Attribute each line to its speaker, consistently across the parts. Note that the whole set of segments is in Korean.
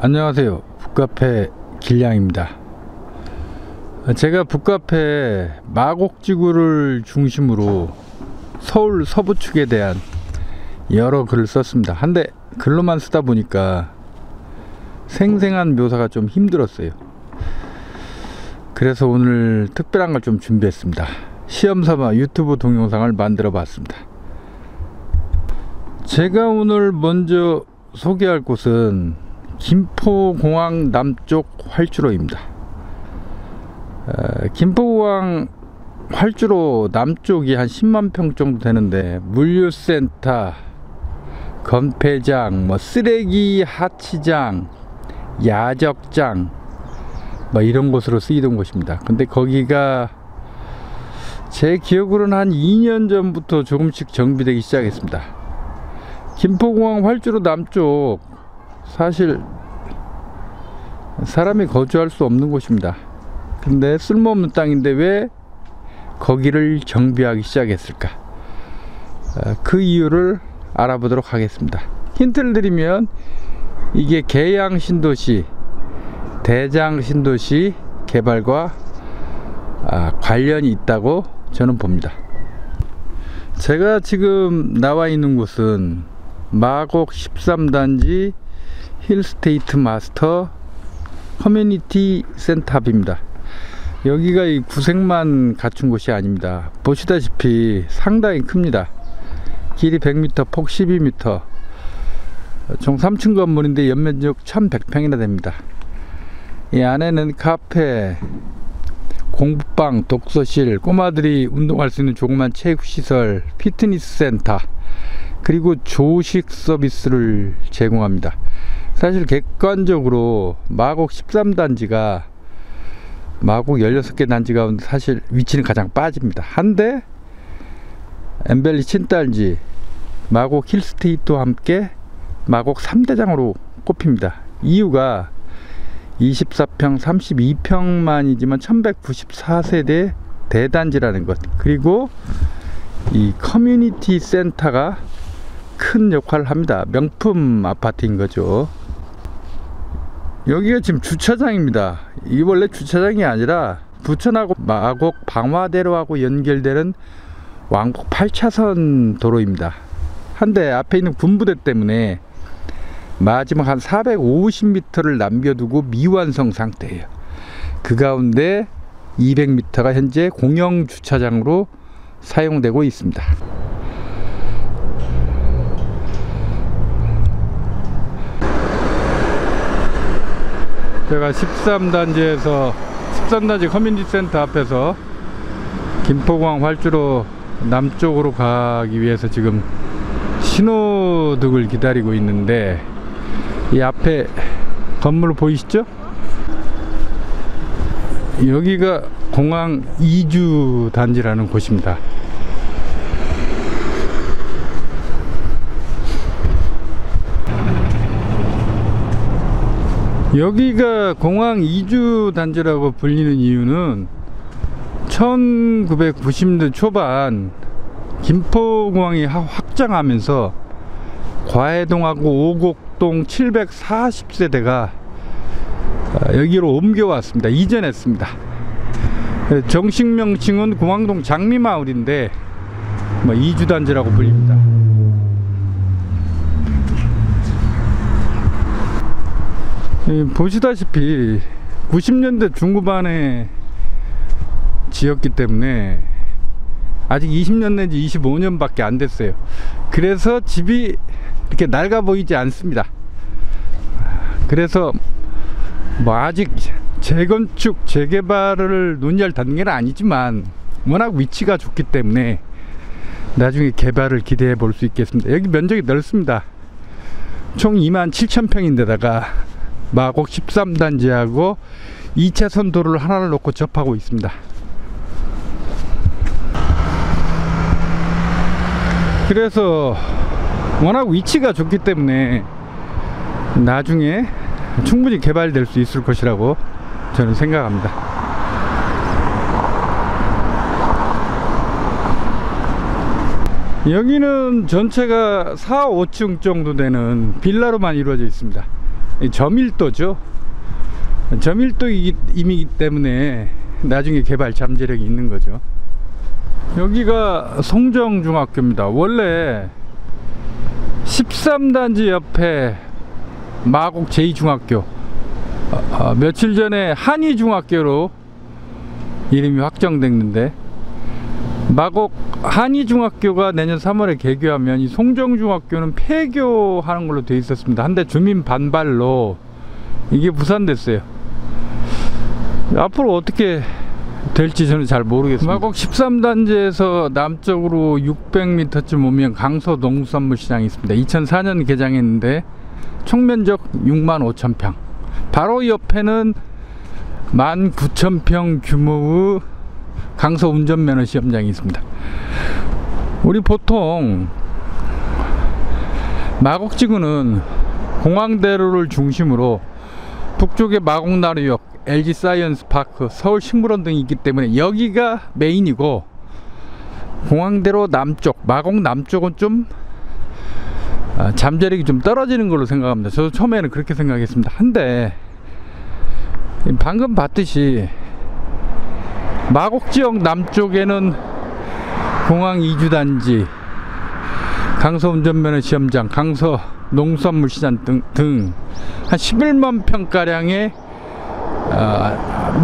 Speaker 1: 안녕하세요. 북카페 길냥입니다. 제가 북카페 마곡지구를 중심으로 서울 서부축에 대한 여러 글을 썼습니다. 한데 글로만 쓰다 보니까 생생한 묘사가 좀 힘들었어요. 그래서 오늘 특별한 걸 좀 준비했습니다. 시험삼아 유튜브 동영상을 만들어 봤습니다. 제가 오늘 먼저 소개할 곳은 김포공항 남쪽 활주로입니다. 김포공항 활주로 남쪽이 한 10만 평 정도 되는데 물류센터, 건폐장, 쓰레기 하치장, 야적장 이런 곳으로 쓰이던 곳입니다. 근데 거기가 제 기억으로는 한 2년 전부터 조금씩 정비되기 시작했습니다. 김포공항 활주로 남쪽 사실 사람이 거주할 수 없는 곳입니다. 근데 쓸모없는 땅인데 왜 거기를 정비하기 시작했을까? 그 이유를 알아보도록 하겠습니다. 힌트를 드리면 이게 계양신도시, 대장신도시 개발과 관련이 있다고 저는 봅니다. 제가 지금 나와 있는 곳은 마곡 13단지 힐스테이트 마스터 커뮤니티 센터 앞입니다. 여기가 이 구색만 갖춘 곳이 아닙니다. 보시다시피 상당히 큽니다. 길이 100m, 폭 12m, 총 3층 건물인데 연면적 1100평이나 됩니다. 이 안에는 카페, 공부방, 독서실, 꼬마들이 운동할 수 있는 조그만 체육시설, 피트니스 센터, 그리고 조식 서비스를 제공합니다. 사실 객관적으로 마곡 13단지가 마곡 16개 단지 가운데 사실 위치는 가장 빠집니다. 한데 엠벨리 친딸지 마곡 힐스테이트와 함께 마곡 3대장으로 꼽힙니다. 이유가 24평 32평만이지만 1194세대 대단지라는 것, 그리고 이 커뮤니티 센터가 큰 역할을 합니다. 명품 아파트인 거죠. 여기가 지금 주차장입니다. 이게 원래 주차장이 아니라 부천하고 마곡 방화대로하고 연결되는 왕복 8차선 도로입니다. 한데 앞에 있는 군부대 때문에 마지막 한 450m를 남겨두고 미완성 상태예요. 그 가운데 200m가 현재 공영 주차장으로 사용되고 있습니다. 제가 13단지 커뮤니티 센터 앞에서 김포공항 활주로 남쪽으로 가기 위해서 지금 신호등을 기다리고 있는데, 이 앞에 건물 보이시죠? 여기가 공항 2주 단지라는 곳입니다. 여기가 공항 2주 단지라고 불리는 이유는 1990년대 초반 김포공항이 확장하면서 과해동하고 오곡동 740세대가 여기로 옮겨왔습니다. 이전했습니다. 정식 명칭은 공항동 장미마을인데 2주 단지라고 불립니다. 보시다시피 90년대 중후반에 지었기 때문에 아직 20년 내지 25년 밖에 안 됐어요. 그래서 집이 이렇게 낡아 보이지 않습니다. 그래서 아직 재건축, 재개발을 논의할 단계는 아니지만 워낙 위치가 좋기 때문에 나중에 개발을 기대해 볼 수 있겠습니다. 여기 면적이 넓습니다. 총 27,000평인데다가 마곡 13단지하고 2차선 도로를 하나를 놓고 접하고 있습니다. 그래서 워낙 위치가 좋기 때문에 나중에 충분히 개발될 수 있을 것이라고 저는 생각합니다. 여기는 전체가 4, 5층 정도 되는 빌라로만 이루어져 있습니다. 저밀도죠. 저밀도임이기 때문에 나중에 개발 잠재력이 있는 거죠. 여기가 송정중학교입니다. 원래 13단지 옆에 마곡 제2중학교, 며칠 전에 한의중학교로 이름이 확정됐는데, 마곡 한의중학교가 내년 3월에 개교하면 이 송정중학교는 폐교하는 걸로 돼 있었습니다. 한데 주민 반발로 이게 무산됐어요. 앞으로 어떻게 될지 저는 잘 모르겠습니다. 마곡 13단지에서 남쪽으로 600m쯤 오면 강서 농수산물시장이 있습니다. 2004년 개장했는데 총면적 65,000평, 바로 옆에는 19,000평 규모의 강서 운전면허 시험장이 있습니다. 우리 보통 마곡지구는 공항대로를 중심으로 북쪽에 마곡나루역, LG사이언스파크, 서울식물원 등이 있기 때문에 여기가 메인이고, 공항대로 남쪽, 마곡 남쪽은 좀 잠재력이 좀 떨어지는 걸로 생각합니다. 저도 처음에는 그렇게 생각했습니다. 한데 방금 봤듯이 마곡지역 남쪽에는 공항 2주단지, 강서 운전면허 시험장, 강서 농수산물시장 등 한 11만 평가량의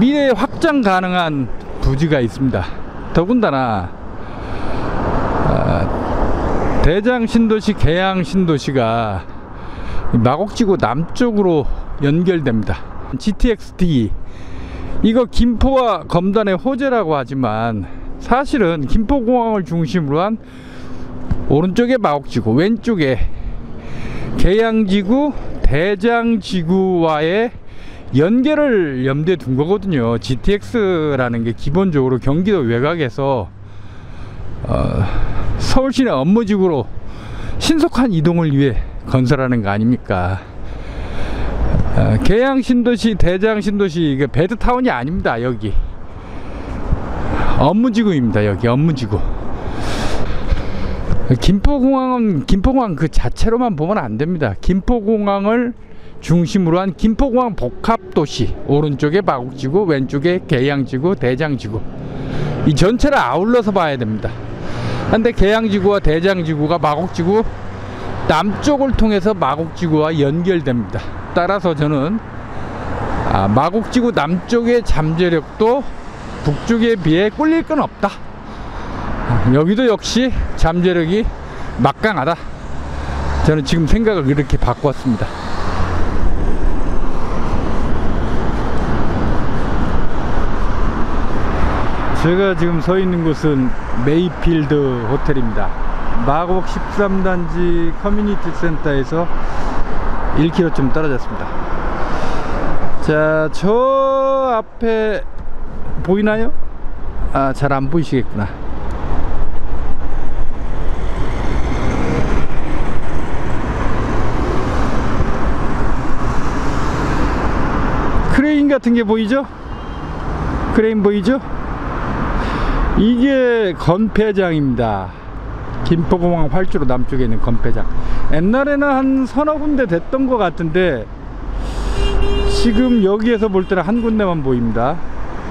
Speaker 1: 미래 확장 가능한 부지가 있습니다. 더군다나 대장 신도시, 계양 신도시가 마곡지구 남쪽으로 연결됩니다. GTX-D, 이거 김포와 검단의 호재라고 하지만 사실은 김포공항을 중심으로 한 오른쪽에 마곡지구, 왼쪽에 계양지구, 대장지구와의 연계를 염두에 둔 거거든요. GTX라는 게 기본적으로 경기도 외곽에서 서울시내 업무지구로 신속한 이동을 위해 건설하는 거 아닙니까? 계양신도시, 대장신도시, 이게 배드타운이 아닙니다. 여기 업무지구입니다. 여기 업무지구. 김포공항은 김포공항 그 자체로만 보면 안 됩니다. 김포공항을 중심으로 한 김포공항 복합도시, 오른쪽에 마곡지구, 왼쪽에 계양지구, 대장지구, 이 전체를 아울러서 봐야 됩니다. 근데 계양지구와 대장지구가 마곡지구 남쪽을 통해서 마곡지구와 연결됩니다. 따라서 저는 마곡지구 남쪽의 잠재력도 북쪽에 비해 꿀릴 건 없다. 여기도 역시 잠재력이 막강하다. 저는 지금 생각을 이렇게 바꿨습니다. 제가 지금 서 있는 곳은 메이필드 호텔입니다. 마곡 13단지 커뮤니티 센터에서 1km쯤 떨어졌습니다. 자, 저 앞에 보이나요? 잘 안 보이시겠구나. 크레인 같은 게 보이죠? 크레인 보이죠? 이게 건폐장입니다. 김포공항 활주로 남쪽에 있는 건폐장. 옛날에는 한 서너 군데 됐던 것 같은데 지금 여기에서 볼 때는 한 군데만 보입니다.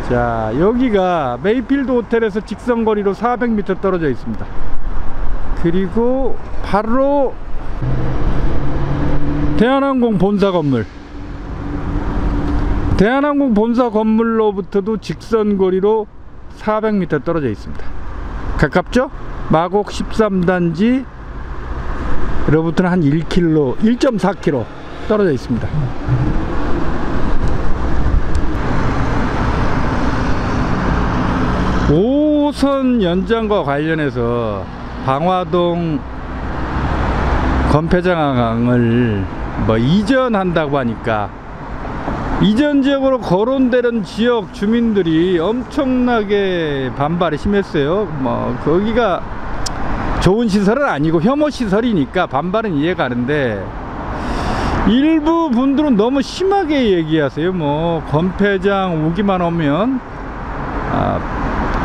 Speaker 1: 자, 여기가 메이필드 호텔에서 직선거리로 400m 떨어져 있습니다. 그리고 바로 대한항공 본사 건물, 대한항공 본사 건물로부터도 직선거리로 400m 떨어져 있습니다. 가깝죠? 마곡 13단지로부터는 한 1.4km 떨어져 있습니다.5호선 연장과 관련해서 방화동 건폐장을 이전한다고 하니까 이전 지역으로 거론되는 지역 주민들이 엄청나게 반발이 심했어요. 거기가 좋은 시설은 아니고 혐오 시설이니까 반발은 이해가는데, 일부 분들은 너무 심하게 얘기하세요. 건폐장 오기만 오면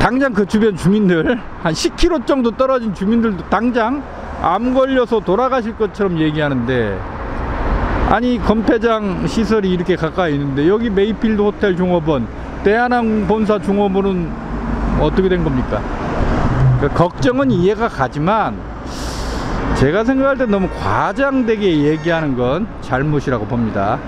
Speaker 1: 당장 그 주변 주민들 한 10km 정도 떨어진 주민들도 당장 암 걸려서 돌아가실 것처럼 얘기하는데, 아니 건폐장 시설이 이렇게 가까이 있는데 여기 메이필드 호텔 종업원, 대한항공 본사 종업원은 어떻게 된 겁니까? 걱정은 이해가 가지만 제가 생각할 때 너무 과장되게 얘기하는 건 잘못이라고 봅니다.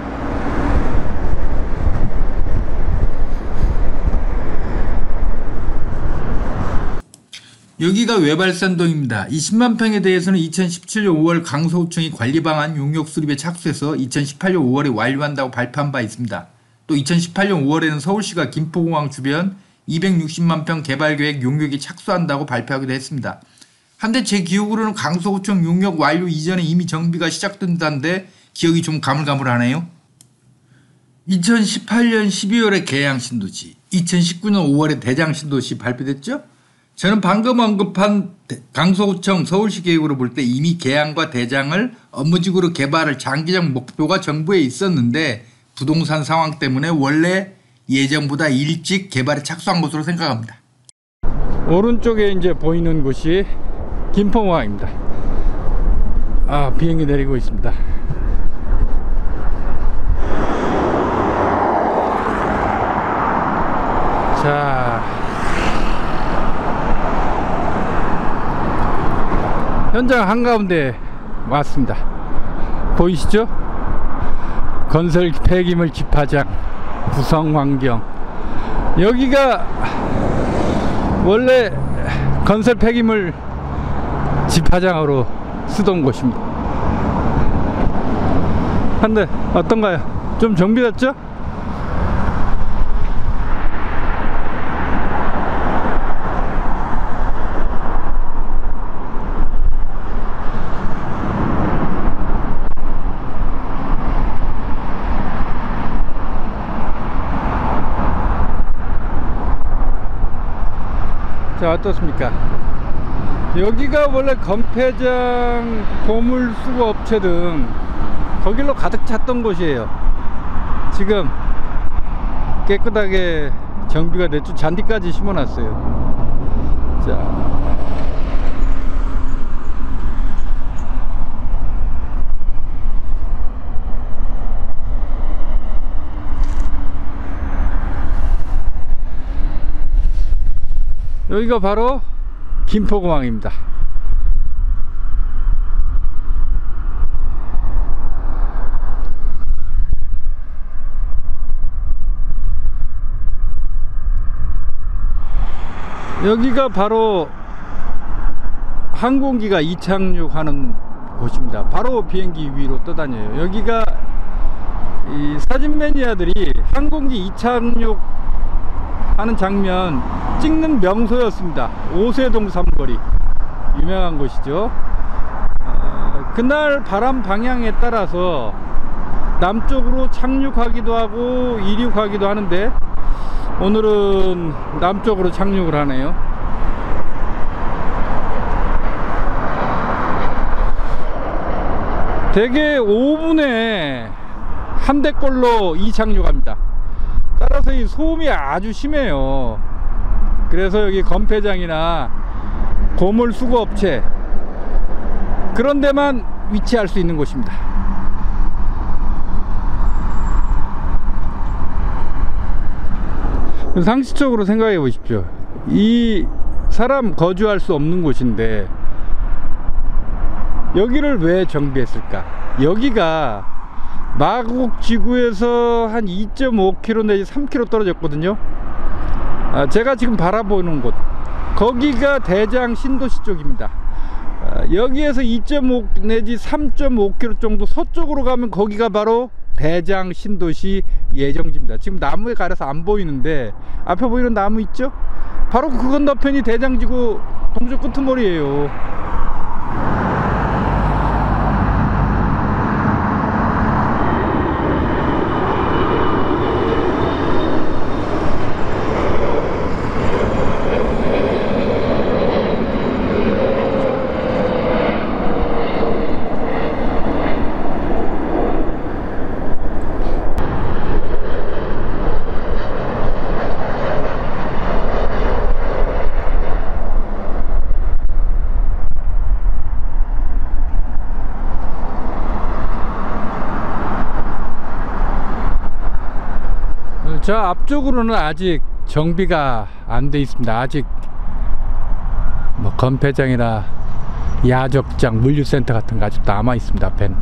Speaker 1: 여기가 외발산동입니다. 20만 평에 대해서는 2017년 5월 강서구청이 관리방안 용역 수립에 착수해서 2018년 5월에 완료한다고 발표한 바 있습니다. 또 2018년 5월에는 서울시가 김포공항 주변 260만 평 개발계획 용역에 착수한다고 발표하기도 했습니다. 한데 제 기억으로는 강서구청 용역 완료 이전에 이미 정비가 시작된다는데 기억이 좀 가물가물하네요. 2018년 12월에 계양신도시, 2019년 5월에 대장신도시 발표됐죠? 저는 방금 언급한 강서구청 서울시 계획으로 볼 때 이미 계양과 대장을 업무직으로 개발할 장기적 목표가 정부에 있었는데 부동산 상황 때문에 원래 예정보다 일찍 개발에 착수한 것으로 생각합니다. 오른쪽에 이제 보이는 곳이 김포공항입니다. 비행기 내리고 있습니다. 자, 현장 한가운데 왔습니다. 보이시죠? 건설 폐기물 집화장, 구성환경. 여기가 원래 건설 폐기물 집화장으로 쓰던 곳입니다. 한데 어떤가요? 좀 정비됐죠? 자, 어떻습니까? 여기가 원래 건폐장, 고물수거업체 등 거길로 가득 찼던 곳이에요. 지금 깨끗하게 정비가 됐죠. 잔디까지 심어놨어요. 자, 여기가 바로 김포공항입니다. 여기가 바로 항공기가 이착륙하는 곳입니다. 바로 비행기 위로 떠다녀요. 여기가 이 사진 매니아들이 항공기 이착륙 하는 장면 찍는 명소였습니다. 오세동 삼거리, 유명한 곳이죠. 그날 바람 방향에 따라서 남쪽으로 착륙하기도 하고 이륙하기도 하는데 오늘은 남쪽으로 착륙을 하네요. 대개 5분에 한 대꼴로 이착륙합니다. 따라서 이 소음이 아주 심해요. 그래서 여기 건폐장이나 고물수거업체 그런 데만 위치할 수 있는 곳입니다. 상식적으로 생각해 보십시오. 이 사람 거주할 수 없는 곳인데 여기를 왜 정비했을까? 여기가 마곡 지구에서 한 2.5km 내지 3km 떨어졌거든요. 제가 지금 바라보는 곳, 거기가 대장 신도시 쪽입니다. 여기에서 2.5 내지 3.5km 정도 서쪽으로 가면 거기가 바로 대장 신도시 예정지입니다. 지금 나무에 가려서 안 보이는데 앞에 보이는 나무 있죠? 바로 그 건너편이 대장지구 동쪽 끄트머리예요. 저 앞쪽으로는 아직 정비가 안 돼 있습니다. 아직 뭐 건폐장이나 야적장, 물류센터 같은 거 아직 남아 있습니다. 앞엔.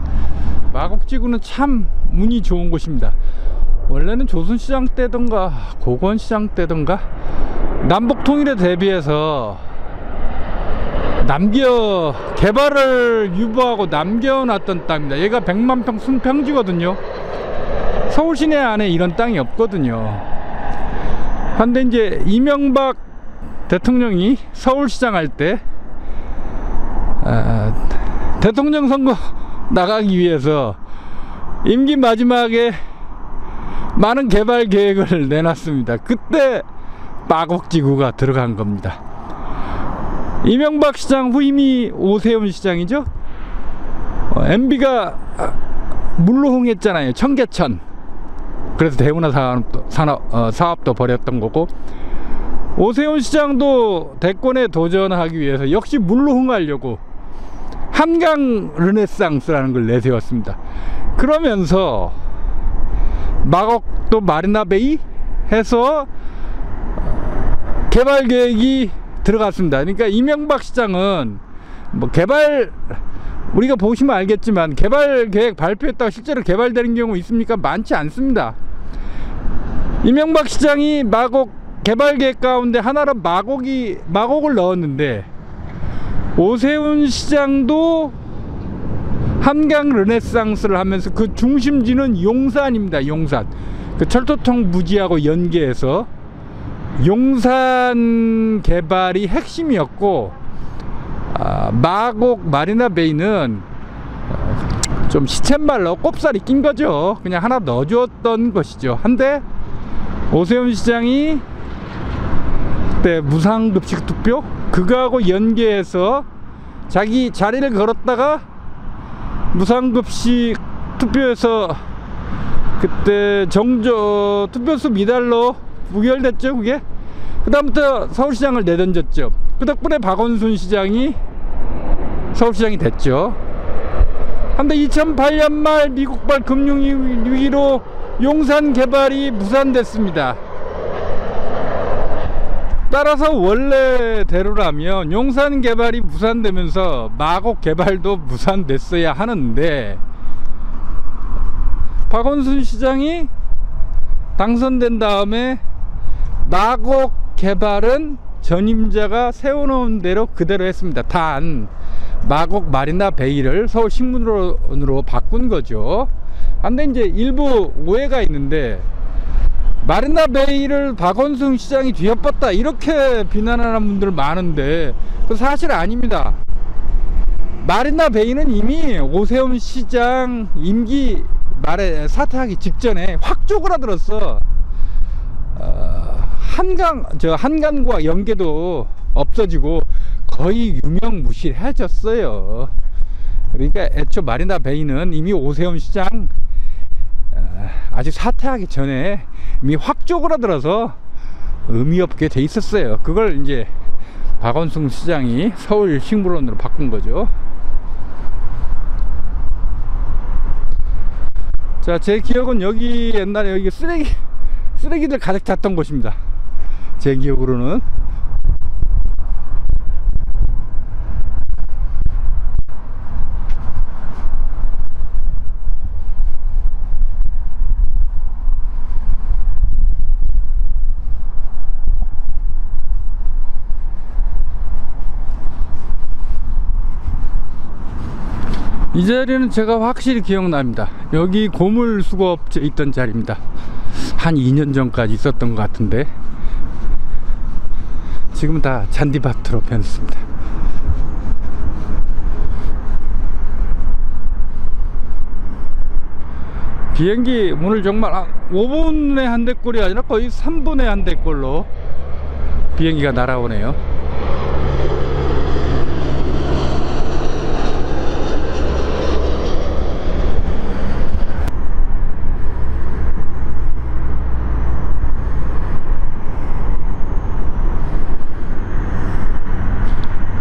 Speaker 1: 마곡지구는 참 운이 좋은 곳입니다. 원래는 조선시장 때던가 고건시장 때던가 남북통일에 대비해서 개발을 유보하고 남겨놨던 땅입니다. 얘가 100만평 순평지거든요. 서울 시내 안에 이런 땅이 없거든요. 근데 이제 이명박 대통령이 서울시장 할 때 대통령 선거 나가기 위해서 임기 마지막에 많은 개발 계획을 내놨습니다. 그때 마곡지구가 들어간 겁니다. 이명박 시장 후임이 오세훈 시장이죠. MB가 물로흥했잖아요. 청계천. 그래서 대운하 사업도 벌였던 거고, 오세훈 시장도 대권에 도전하기 위해서 역시 물로흥하려고 한강 르네상스라는 걸 내세웠습니다. 그러면서 마곡도 마리나베이 해서 개발 계획이 들어갔습니다. 그러니까 이명박 시장은 뭐 우리가 보시면 알겠지만 개발 계획 발표했다가 실제로 개발되는 경우 있습니까? 많지 않습니다. 이명박 시장이 마곡 개발 계획 가운데 하나로 마곡을 넣었는데, 오세훈 시장도 한강 르네상스를 하면서 그 중심지는 용산입니다. 용산. 그 철도청 부지하고 연계해서 용산 개발이 핵심이었고, 마곡 마리나베이는 좀 시쳇말로 꼽살이 낀 거죠. 그냥 하나 넣어줬던 것이죠. 한데 오세훈 시장이 그때 무상급식 투표 그거하고 연계해서 자기 자리를 걸었다가 무상급식 투표에서 그때 투표수 미달로 무결됐죠. 그게 그 다음부터 서울시장을 내던졌죠. 그 덕분에 박원순 시장이 서울시장이 됐죠. 한데 2008년 말 미국발 금융위기로 용산 개발이 무산됐습니다. 따라서 원래대로라면 용산 개발이 무산되면서 마곡 개발도 무산됐어야 하는데, 박원순 시장이 당선된 다음에 마곡 개발은 전임자가 세워놓은 대로 그대로 했습니다. 단 마곡 마리나베이를 서울식물원으로 바꾼 거죠. 근데 이제 일부 오해가 있는데, 마리나베이를 박원순 시장이 뒤엎었다 이렇게 비난하는 분들 많은데 그 사실 아닙니다. 마리나베이는 이미 오세훈 시장 임기 말에 사퇴하기 직전에 확 쪼그라들었어. 한강과 연계도 없어지고 거의 유명무실해졌어요. 그러니까 애초 마리나베이는 이미 오세훈 시장 아직 사퇴하기 전에 이미 확 쪼그라들어서 의미 없게 돼 있었어요. 그걸 이제 박원순 시장이 서울식물원으로 바꾼 거죠. 자, 제 기억은 여기 옛날에 여기 쓰레기들 가득 찼던 곳입니다. 제 기억으로는. 이 자리는 제가 확실히 기억납니다. 여기 고물수거업체 있던 자리입니다. 한 2년 전까지 있었던 것 같은데 지금은 다 잔디밭으로 변했습니다. 비행기 오늘 정말 5분에 한 대꼴이 아니라 거의 3분에 한 대꼴로 비행기가 날아오네요.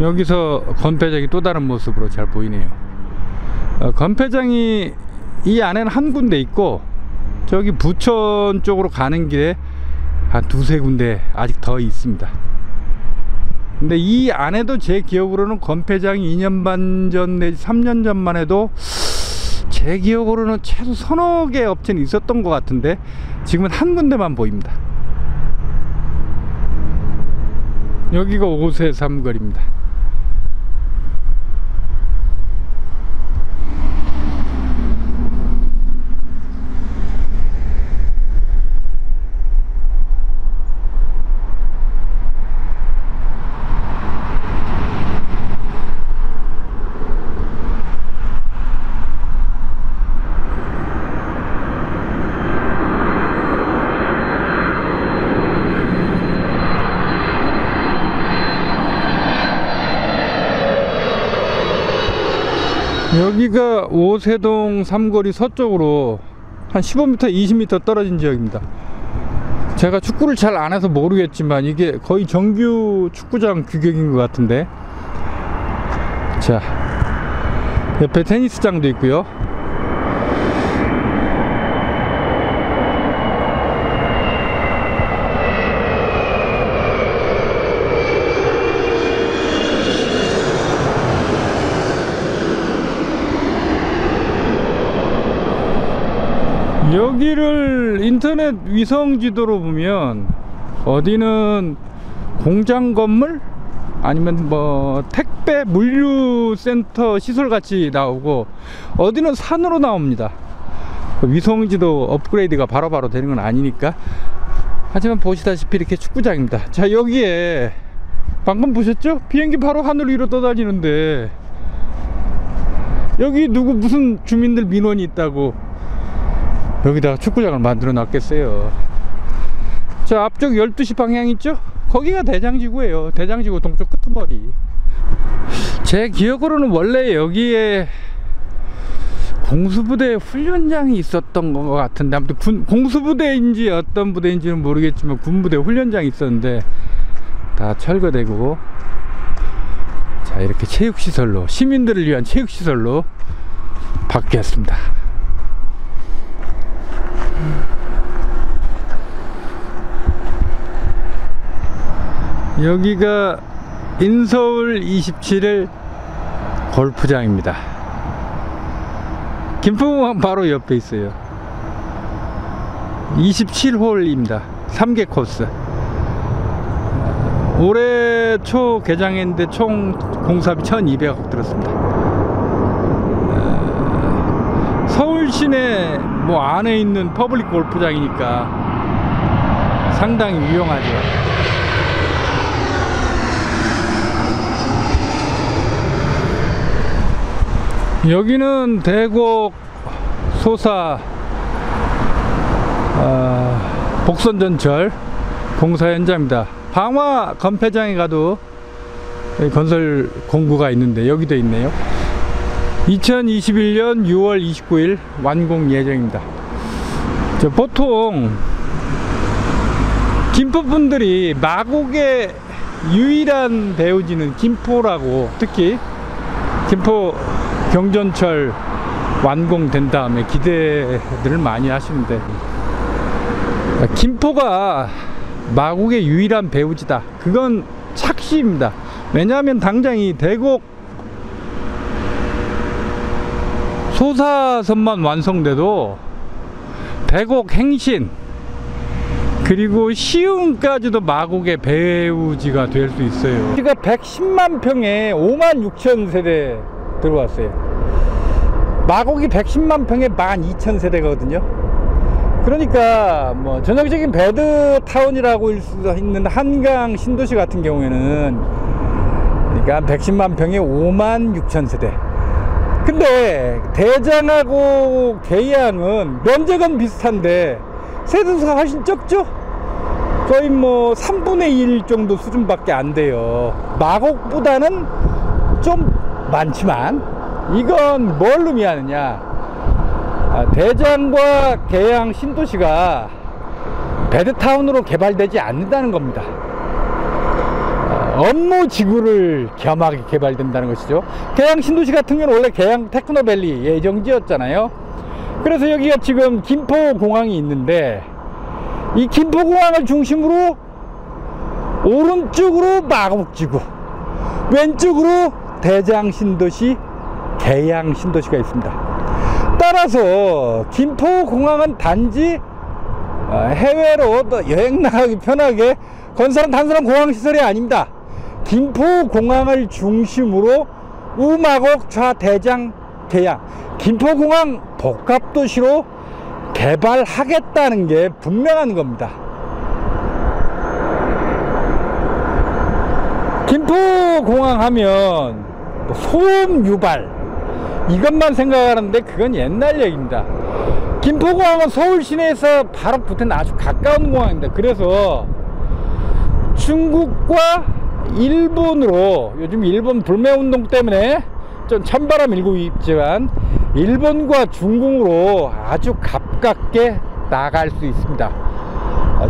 Speaker 1: 여기서 건폐장이 또 다른 모습으로 잘 보이네요. 건폐장이 이 안에는 한 군데 있고 저기 부천 쪽으로 가는 길에 한 두세 군데 아직 더 있습니다. 근데 이 안에도 제 기억으로는 건폐장이 2년 반 전 내지 3년 전만 해도 제 기억으로는 최소 서너 개 업체는 있었던 것 같은데 지금은 한 군데만 보입니다. 여기가 오세 삼거리입니다. 여기가 오세동 삼거리 서쪽으로 한 15m, 20m 떨어진 지역입니다. 제가 축구를 잘 안 해서 모르겠지만 이게 거의 정규 축구장 규격인 것 같은데, 자, 옆에 테니스장도 있고요. 여기를 인터넷 위성 지도로 보면 어디는 공장 건물 아니면 뭐 택배 물류센터 시설 같이 나오고 어디는 산으로 나옵니다. 위성 지도 업그레이드가 바로바로 되는 건 아니니까. 하지만 보시다시피 이렇게 축구장입니다. 자, 여기에 방금 보셨죠? 비행기 바로 하늘 위로 떠다니는데 여기 누구 무슨 주민들 민원이 있다고 여기다가 축구장을 만들어 놨겠어요. 자, 앞쪽 12시 방향 있죠? 거기가 대장지구예요. 대장지구 동쪽 끄트머리. 제 기억으로는 원래 여기에 공수부대 훈련장이 있었던 것 같은데, 아무튼 공수부대인지 어떤 부대인지는 모르겠지만 군부대 훈련장이 있었는데 다 철거되고, 자, 이렇게 체육시설로, 시민들을 위한 체육시설로 바뀌었습니다. 여기가 인서울 27일 골프장입니다. 김포공항 바로 옆에 있어요. 27홀입니다. 3개 코스. 올해 초 개장했는데 총 공사비 1200억 들었습니다. 서울 시내 뭐 안에 있는 퍼블릭 골프장이니까 상당히 유용하죠. 여기는 대곡 소사 복선전철 공사 현장입니다. 방화 건폐장에 가도 건설 공구가 있는데 여기도 있네요. 2021년 6월 29일 완공 예정입니다. 보통 김포분들이 마곡의 유일한 배우지는 김포라고, 특히 김포 경전철 완공된 다음에 기대들을 많이 하시는데, 김포가 마곡의 유일한 배우지다, 그건 착시입니다. 왜냐하면 당장 이 대곡 소사선만 완성돼도 대곡 행신 그리고 시흥까지도 마곡의 배우지가 될 수 있어요. 우리가 110만 평에 56,000세대 들어왔어요. 마곡이 110만 평에 12,000세대거든요. 그러니까 뭐 전형적인 배드타운이라고 할 수 있는 한강 신도시 같은 경우에는 그러니까 110만 평에 56,000세대. 근데 대장하고 계양은 면적은 비슷한데 세대수가 훨씬 적죠? 거의 뭐 3분의 1 정도 수준밖에 안 돼요. 마곡보다는 좀 많지만 이건 뭘 의미하느냐, 대장과 계양 신도시가 배드타운으로 개발되지 않는다는 겁니다. 업무지구를 겸하게 개발된다는 것이죠. 계양 신도시 같은 경우는 원래 계양 테크노밸리 예정지였잖아요. 그래서 여기가 지금 김포공항이 있는데, 이 김포공항을 중심으로 오른쪽으로 마곡지구, 왼쪽으로 대장신도시, 계양신도시가 있습니다. 따라서 김포공항은 단지 해외로 여행 나가기 편하게 건설한 단순한 공항시설이 아닙니다. 김포공항을 중심으로 우마곡, 좌대장, 계양, 김포공항 복합도시로 개발하겠다는 게 분명한 겁니다. 김포공항 하면 소음 유발 이것만 생각하는데 그건 옛날 얘기입니다. 김포공항은 서울 시내에서 바로 붙은 아주 가까운 공항입니다. 그래서 중국과 일본으로, 요즘 일본 불매운동 때문에 좀 찬바람 일고 있지만 일본과 중국으로 아주 가깝게 나갈 수 있습니다.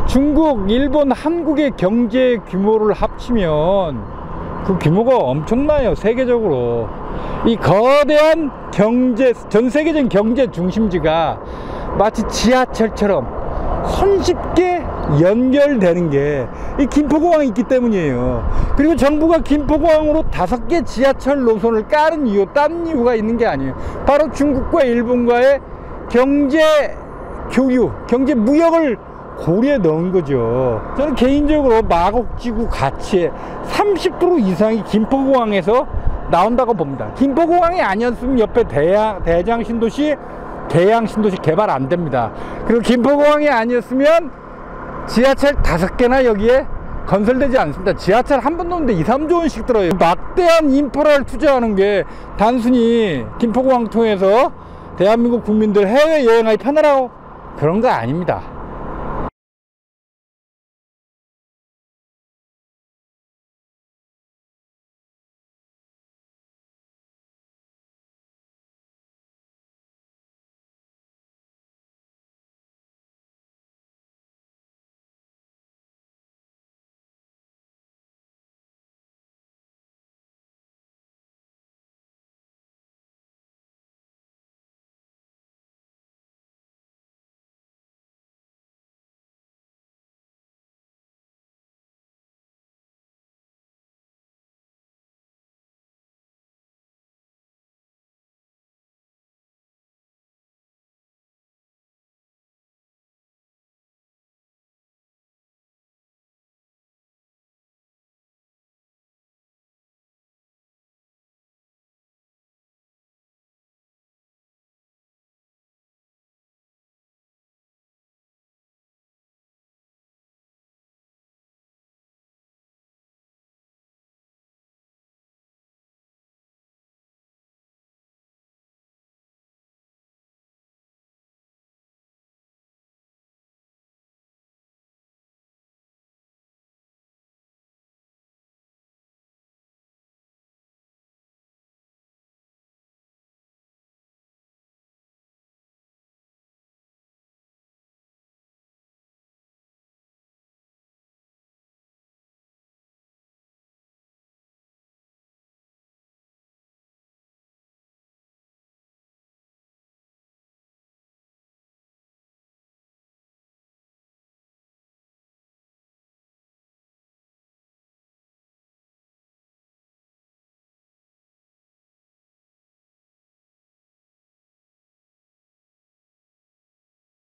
Speaker 1: 중국, 일본, 한국의 경제 규모를 합치면 그 규모가 엄청나요. 세계적으로 이 거대한 경제, 전 세계적인 경제 중심지가 마치 지하철처럼 손쉽게 연결되는 게 이 김포공항이 있기 때문이에요. 그리고 정부가 김포공항으로 5개 지하철 노선을 까는 이유, 딴 이유가 있는 게 아니에요. 바로 중국과 일본과의 경제 교류, 경제 무역을 고려에 넣은 거죠. 저는 개인적으로 마곡지구 가치의 30% 이상이 김포공항에서 나온다고 봅니다. 김포공항이 아니었으면 옆에 대장신도시, 계양신도시 개발 안 됩니다. 그리고 김포공항이 아니었으면 지하철 5개나 여기에 건설되지 않습니다. 지하철 한 번 놓는데 2, 3조 원씩 들어요. 막대한 인프라를 투자하는 게 단순히 김포공항 통해서 대한민국 국민들 해외여행하기 편하라고 그런 거 아닙니다.